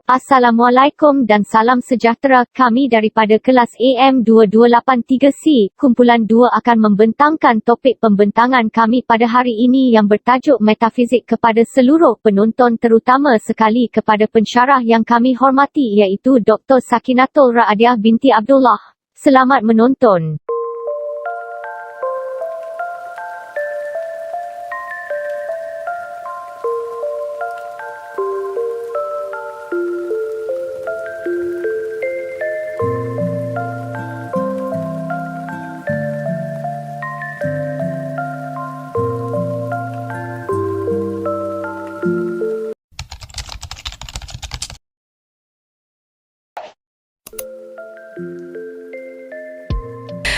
Assalamualaikum dan salam sejahtera. Kami daripada kelas AM2283C, kumpulan 2 akan membentangkan topik pembentangan kami pada hari ini yang bertajuk metafizik kepada seluruh penonton, terutama sekali kepada pensyarah yang kami hormati iaitu Dr. Sakinatul Ra'adiah binti Abdullah. Selamat menonton.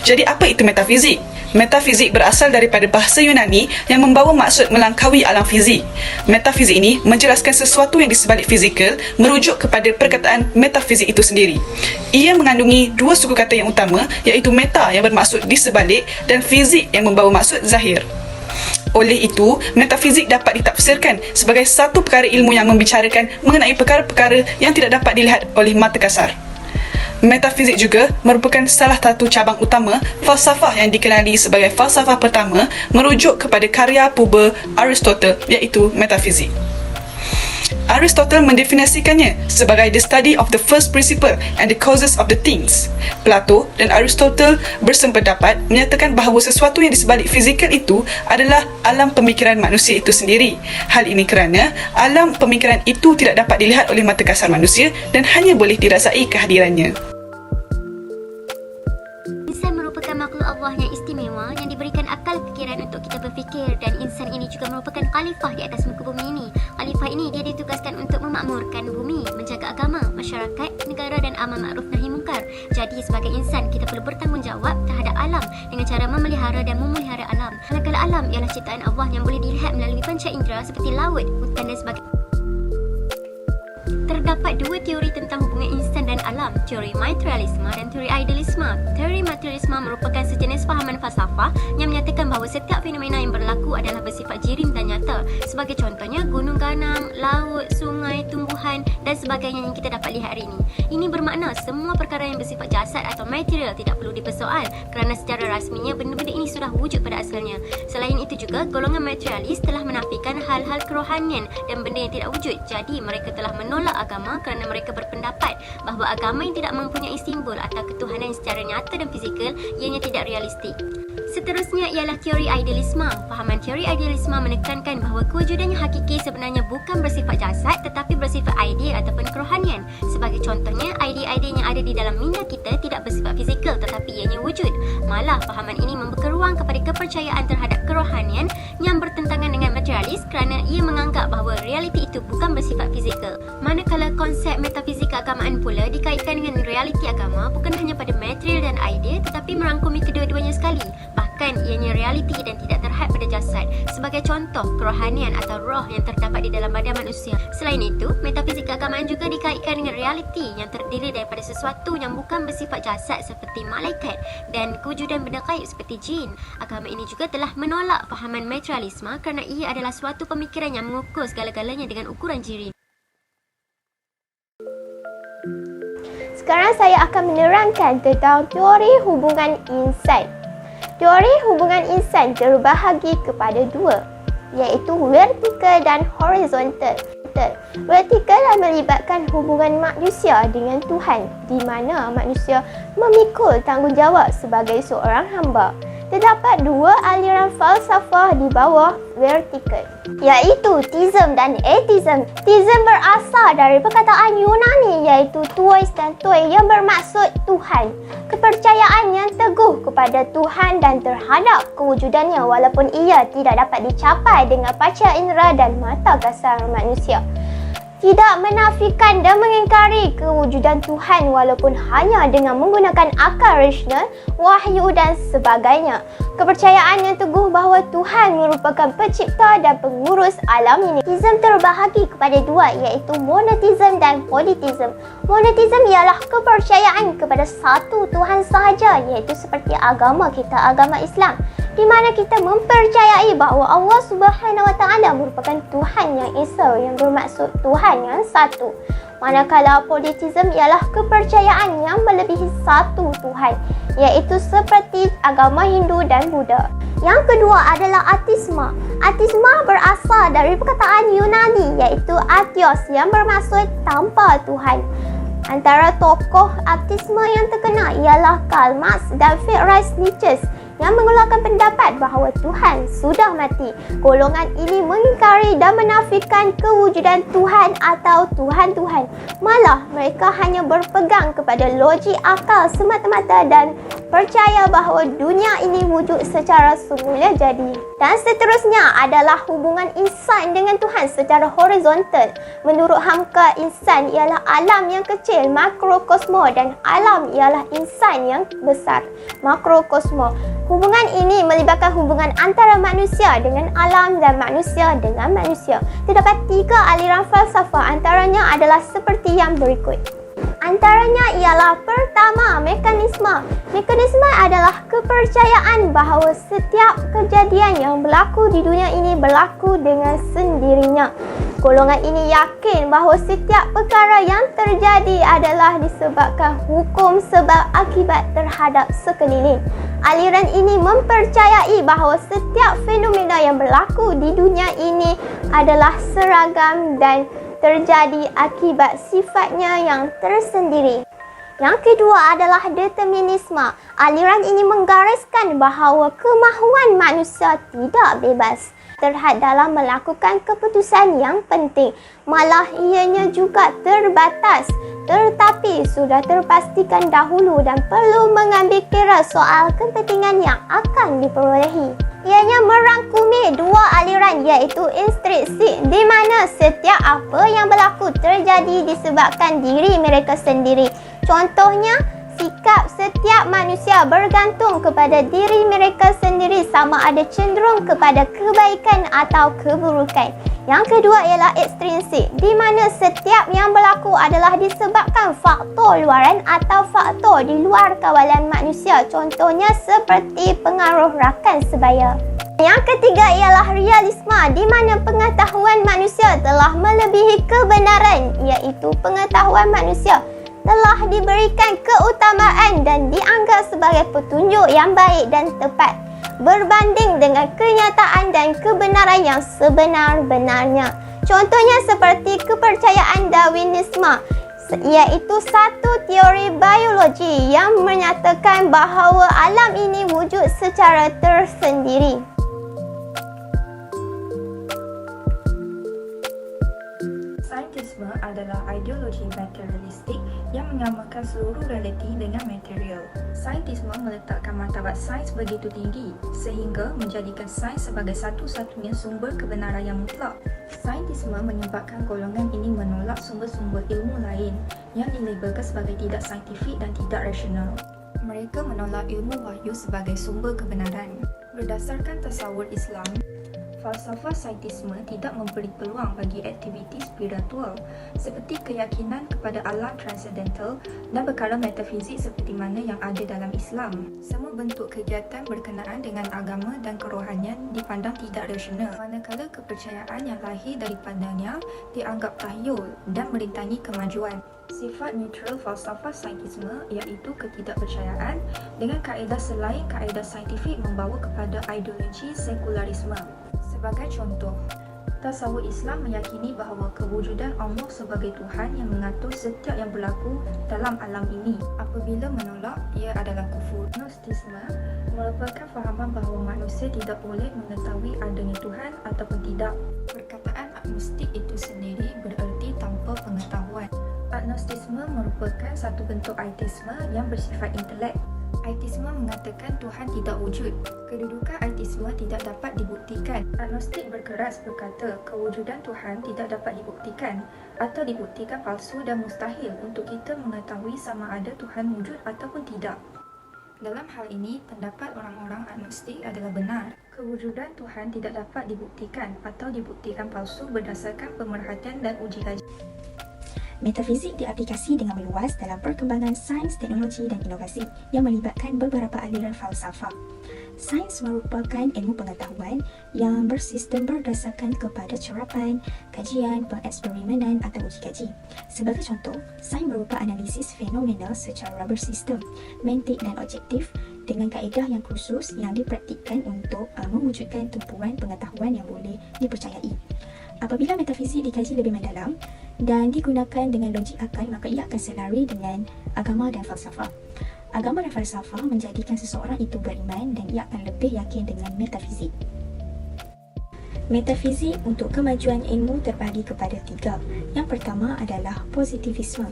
Jadi apa itu metafizik? Metafizik berasal daripada bahasa Yunani yang membawa maksud melangkaui alam fizik. Metafizik ini menjelaskan sesuatu yang di sebalik fizikal, merujuk kepada perkataan metafizik itu sendiri. Ia mengandungi dua suku kata yang utama, iaitu meta yang bermaksud di sebalik dan fizik yang membawa maksud zahir. Oleh itu, metafizik dapat ditafsirkan sebagai satu perkara ilmu yang membicarakan mengenai perkara-perkara yang tidak dapat dilihat oleh mata kasar. Metafizik juga merupakan salah satu cabang utama falsafah yang dikenali sebagai falsafah pertama, merujuk kepada karya purba Aristotle, iaitu metafizik. Aristotle mendefinisikannya sebagai the study of the first principle and the causes of the things. Plato dan Aristotle bersependapat menyatakan bahawa sesuatu yang di sebalik fizikal itu adalah alam pemikiran manusia itu sendiri. Hal ini kerana alam pemikiran itu tidak dapat dilihat oleh mata kasar manusia dan hanya boleh dirasai kehadirannya. Insan merupakan makhluk Allah yang istimewa yang diberikan akal fikiran untuk kita berfikir, dan insan ini juga merupakan khalifah di atas muka bumi ini. Khalifah ini dia ditugaskan untuk memakmurkan bumi, menjaga agama, masyarakat, negara dan amal ma'ruf nahi munkar. Jadi sebagai insan kita perlu bertanggungjawab terhadap alam dengan cara memelihara dan memelihara alam. Manakala alam ialah ciptaan Allah yang boleh dilihat melalui panca indera seperti laut, hutan dan sebagainya. Terdapat dua teori tentang hubungan insan dan alam, teori materialisme dan teori idealisme. Teori materialisme merupakan sejenis fahaman falsafah yang menyatakan bahawa setiap fenomena yang berlaku adalah bersifat jirim dan nyata. Sebagai contohnya, gunung ganang, laut, sungai, tumbuhan dan sebagainya yang kita dapat lihat hari ini. Ini bermakna semua perkara yang bersifat jasad atau material tidak perlu dipersoal kerana secara rasminya benda-benda ini sudah wujud pada asalnya. Selain itu juga, golongan materialis telah menafikan hal-hal kerohanian dan benda yang tidak wujud. Jadi mereka telah menolak agama kerana mereka berpendapat bahawa agama yang tidak mempunyai simbol atau ketuhanan secara nyata dan fizikal ianya tidak realistik. Seterusnya ialah teori idealisme. Fahaman teori idealisme menekankan bahawa kewujudan yang hakiki sebenarnya bukan bersifat jasad tetapi bersifat idea ataupun kerohanian. Sebagai contohnya, idea-idea yang ada di dalam minda kita tidak bersifat fizikal tetapi ianya wujud. Malah fahaman ini membuka ruang kepada kepercayaan terhadap kerohanian yang bertentangan dengan materialis kerana ia menganggap bahawa realiti itu bukan bersifat fizikal. Manakala konsep metafizik keagamaan pula dikaitkan dengan realiti agama bukan hanya pada material dan idea tetapi merangkumi kedua-duanya sekali. Bahkan ianya realiti dan tidak terhad pada jasad. Sebagai contoh, kerohanian atau roh yang terdapat di dalam badan manusia. Selain itu, metafizik keagamaan juga dikaitkan dengan realiti yang terdiri daripada sesuatu yang bukan bersifat jasad seperti malaikat dan kewujudan benda gaib seperti jin. Agama ini juga telah menolak fahaman materialisme kerana ia adalah suatu pemikiran yang mengukur segala-galanya dengan ukuran jirim. Sekarang saya akan menerangkan tentang teori hubungan insan. Teori hubungan insan terbahagi kepada dua, iaitu vertikal dan horizontal. Vertikal melibatkan hubungan manusia dengan Tuhan, di mana manusia memikul tanggungjawab sebagai seorang hamba. Terdapat dua aliran falsafah di bawah vertikal, iaitu theism dan atheism. Theism berasal dari perkataan Yunani iaitu theos dan toi yang bermaksud Tuhan. Kepercayaan yang teguh kepada Tuhan dan terhadap kewujudannya walaupun ia tidak dapat dicapai dengan panca indera dan mata kasar manusia. Tidak menafikan dan mengingkari kewujudan Tuhan walaupun hanya dengan menggunakan akal rasional, wahyu dan sebagainya. Kepercayaan yang teguh bahawa Tuhan merupakan pencipta dan pengurus alam ini. Theism terbahagi kepada dua, iaitu monotheism dan polytheism. Monotheism ialah kepercayaan kepada satu Tuhan sahaja, iaitu seperti agama kita, agama Islam. di mana kita mempercayai bahawa Allah Subhanahu Wa Taala merupakan Tuhan yang Esa, yang bermaksud Tuhan yang satu. Manakala politisme ialah kepercayaan yang melebihi satu Tuhan, iaitu seperti agama Hindu dan Buddha. Yang kedua adalah ateisme. Ateisme berasal dari perkataan Yunani iaitu atheos yang bermaksud tanpa Tuhan. Antara tokoh ateisme yang terkenal ialah Karl Marx dan Friedrich Nietzsche yang mengeluarkan pendapat bahawa Tuhan sudah mati. Golongan ini mengingkari dan menafikan kewujudan Tuhan atau Tuhan-Tuhan. Malah mereka hanya berpegang kepada logik akal semata-mata dan percaya bahawa dunia ini wujud secara semula jadi. Dan seterusnya adalah hubungan insan dengan Tuhan secara horizontal. Menurut Hamka, insan ialah alam yang kecil, makrokosmo, dan alam ialah insan yang besar, makrokosmo. Hubungan ini melibatkan hubungan antara manusia dengan alam dan manusia dengan manusia. Terdapat 3 aliran falsafah, antaranya adalah seperti yang berikut. Antaranya ialah pertama, mekanisme. Mekanisme adalah kepercayaan bahawa setiap kejadian yang berlaku di dunia ini berlaku dengan sendirinya. Golongan ini yakin bahawa setiap perkara yang terjadi adalah disebabkan hukum sebab akibat terhadap sekeliling. Aliran ini mempercayai bahawa setiap fenomena yang berlaku di dunia ini adalah seragam dan terjadi akibat sifatnya yang tersendiri. Yang kedua adalah determinisme. Aliran ini menggariskan bahawa kemahuan manusia tidak bebas dalam melakukan keputusan yang penting. Malah ianya juga terbatas, tetapi sudah terpastikan dahulu dan perlu mengambil kira soal kepentingan yang akan diperolehi. Ianya merangkumi 2 aliran iaitu intrinsik, di mana setiap apa yang berlaku terjadi disebabkan diri mereka sendiri. Contohnya, sikap setiap manusia bergantung kepada diri mereka sendiri sama ada cenderung kepada kebaikan atau keburukan. Yang kedua ialah ekstrinsik, di mana setiap yang berlaku adalah disebabkan faktor luaran atau faktor di luar kawalan manusia. Contohnya seperti pengaruh rakan sebaya. Yang ketiga ialah realisme, di mana pengetahuan manusia telah melebihi kebenaran, iaitu pengetahuan manusia telah diberikan keutamaan dan dianggap sebagai petunjuk yang baik dan tepat berbanding dengan kenyataan dan kebenaran yang sebenar-benarnya. Contohnya seperti kepercayaan Darwinisme, iaitu satu teori biologi yang menyatakan bahawa alam ini wujud secara tersendiri. Saintisme adalah ideologi materialistik yang menyamakan seluruh realiti dengan material. Saintisme meletakkan martabat sains begitu tinggi sehingga menjadikan sains sebagai satu-satunya sumber kebenaran yang mutlak. Saintisme menyebabkan golongan ini menolak sumber-sumber ilmu lain yang dilabelkan sebagai tidak saintifik dan tidak rasional. Mereka menolak ilmu wahyu sebagai sumber kebenaran. Berdasarkan tasawur Islam, falsafah saintisme tidak memberi peluang bagi aktiviti spiritual seperti keyakinan kepada alam transendental dan perkara metafizik seperti mana yang ada dalam Islam. Semua bentuk kegiatan berkenaan dengan agama dan kerohanian dipandang tidak rasional, manakala kepercayaan yang lahir daripadanya dianggap tahyul dan merintangi kemajuan. Sifat neutral falsafah saintisme iaitu ketidakpercayaan dengan kaedah selain kaedah saintifik membawa kepada ideologi sekularisme. Sebagai contoh, tasawuf Islam meyakini bahawa kewujudan Allah sebagai Tuhan yang mengatur setiap yang berlaku dalam alam ini. Apabila menolak, ia adalah kufur. Gnostisme merupakan fahaman bahawa manusia tidak boleh mengetahui adanya Tuhan ataupun tidak. Perkataan agnostik itu sendiri bererti tanpa pengetahuan. Agnostisme merupakan satu bentuk ateisme yang bersifat intelek. Ateisme mengatakan Tuhan tidak wujud. Kedudukan ateisme tidak dapat dibuktikan. Agnostik berkeras berkata kewujudan Tuhan tidak dapat dibuktikan atau dibuktikan palsu dan mustahil untuk kita mengetahui sama ada Tuhan wujud ataupun tidak. Dalam hal ini, pendapat orang-orang agnostik adalah benar. Kewujudan Tuhan tidak dapat dibuktikan atau dibuktikan palsu berdasarkan pemerhatian dan uji kaji. Metafizik diaplikasi dengan meluas dalam perkembangan sains, teknologi dan inovasi yang melibatkan beberapa aliran falsafah. Sains merupakan ilmu pengetahuan yang bersistem berdasarkan kepada cerapan, kajian, pengeksperimenan atau uji kaji. Sebagai contoh, sains berupa analisis fenomena secara bersistem, mantik dan objektif dengan kaedah yang khusus yang dipraktikkan untuk mewujudkan tumpuan pengetahuan yang boleh dipercayai. Apabila metafizik dikaji lebih mendalam dan digunakan dengan logik akal, maka ia akan selari dengan agama dan falsafah. Agama dan falsafah menjadikan seseorang itu beriman dan ia akan lebih yakin dengan metafizik. Metafizik untuk kemajuan ilmu terbahagi kepada 3. Yang pertama adalah positivisme.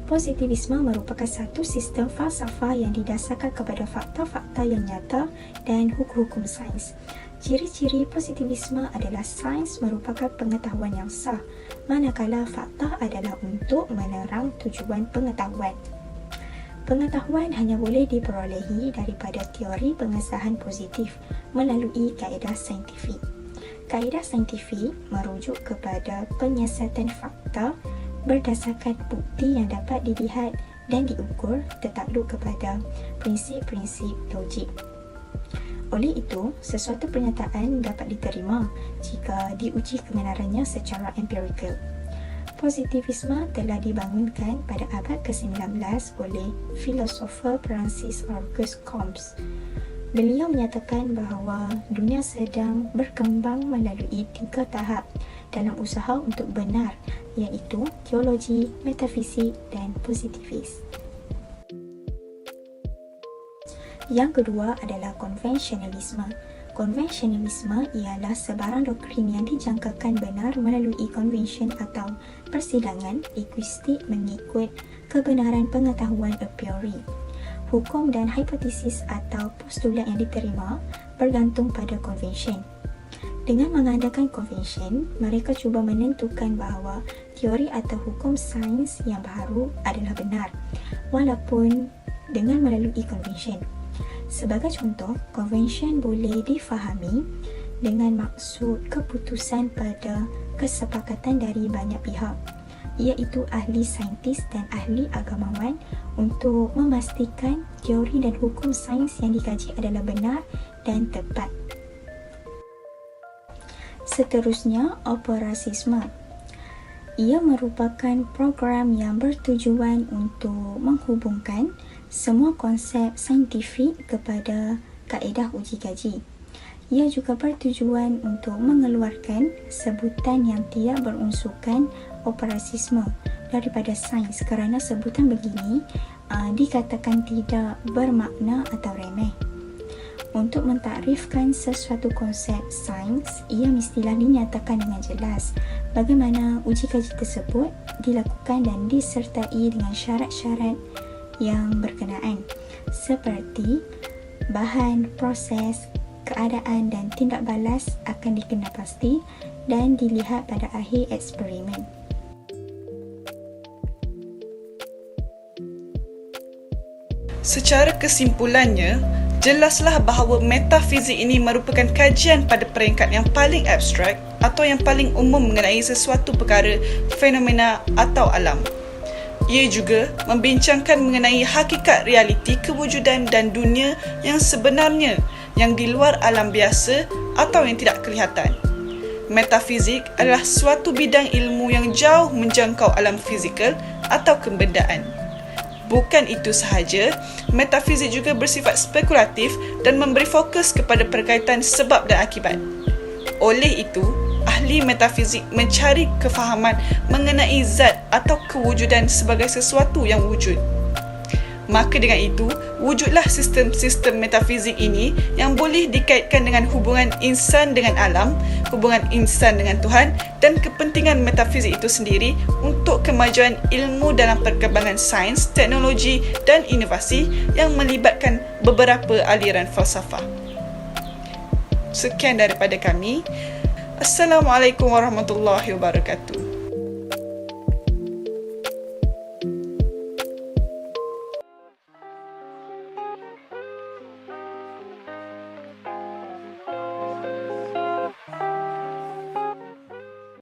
Positivisme merupakan satu sistem falsafah yang didasarkan kepada fakta-fakta yang nyata dan hukum-hukum sains. Ciri-ciri positivisme adalah sains merupakan pengetahuan yang sah, manakala fakta adalah untuk menerang tujuan pengetahuan. Pengetahuan hanya boleh diperolehi daripada teori pengesahan positif melalui kaedah saintifik. Kaedah saintifik merujuk kepada penyiasatan fakta berdasarkan bukti yang dapat dilihat dan diukur tertakluk kepada prinsip-prinsip logik. Oleh itu, sesuatu pernyataan dapat diterima jika diuji kebenarannya secara empirikal. Positivisme telah dibangunkan pada abad ke-19 oleh filosofer Francis Auguste Comte. Beliau menyatakan bahawa dunia sedang berkembang melalui 3 tahap dalam usaha untuk benar, iaitu teologi, metafizik dan positivis. Yang kedua adalah konvensionalisme. Konvensionalisme ialah sebarang doktrin yang dijangkakan benar melalui konvensyen atau persidangan linguistik mengikut kebenaran pengetahuan a priori. Hukum dan hipotesis atau postulat yang diterima bergantung pada konvensyen. Dengan mengadakan konvensyen, mereka cuba menentukan bahawa teori atau hukum sains yang baru adalah benar, walaupun dengan melalui konvensyen. Sebagai contoh, konvensyen boleh difahami dengan maksud keputusan pada kesepakatan dari banyak pihak, iaitu ahli saintis dan ahli agamawan untuk memastikan teori dan hukum sains yang dikaji adalah benar dan tepat. Seterusnya, operasisme. Ia merupakan program yang bertujuan untuk menghubungkan semua konsep saintifik kepada kaedah uji kaji. Ia juga bertujuan untuk mengeluarkan sebutan yang tidak berunsurkan operasisme daripada sains kerana sebutan begini dikatakan tidak bermakna atau remeh. Untuk mentakrifkan sesuatu konsep sains, ia mestilah dinyatakan dengan jelas bagaimana uji kaji tersebut dilakukan dan disertai dengan syarat-syarat yang berkenaan seperti bahan, proses, keadaan dan tindak balas akan dikenal pasti dan dilihat pada akhir eksperimen. Secara kesimpulannya, jelaslah bahawa metafizik ini merupakan kajian pada peringkat yang paling abstrak atau yang paling umum mengenai sesuatu perkara, fenomena atau alam. Ia juga membincangkan mengenai hakikat realiti kewujudan dan dunia yang sebenarnya yang di luar alam biasa atau yang tidak kelihatan. Metafizik adalah suatu bidang ilmu yang jauh menjangkau alam fizikal atau kebendaan. Bukan itu sahaja, metafizik juga bersifat spekulatif dan memberi fokus kepada perkaitan sebab dan akibat. Oleh itu, ahli metafizik mencari kefahaman mengenai zat atau kewujudan sebagai sesuatu yang wujud. Maka dengan itu, wujudlah sistem-sistem metafizik ini yang boleh dikaitkan dengan hubungan insan dengan alam, hubungan insan dengan Tuhan dan kepentingan metafizik itu sendiri untuk kemajuan ilmu dalam perkembangan sains, teknologi dan inovasi yang melibatkan beberapa aliran falsafah. Sekian daripada kami. Assalamualaikum warahmatullahi wabarakatuh.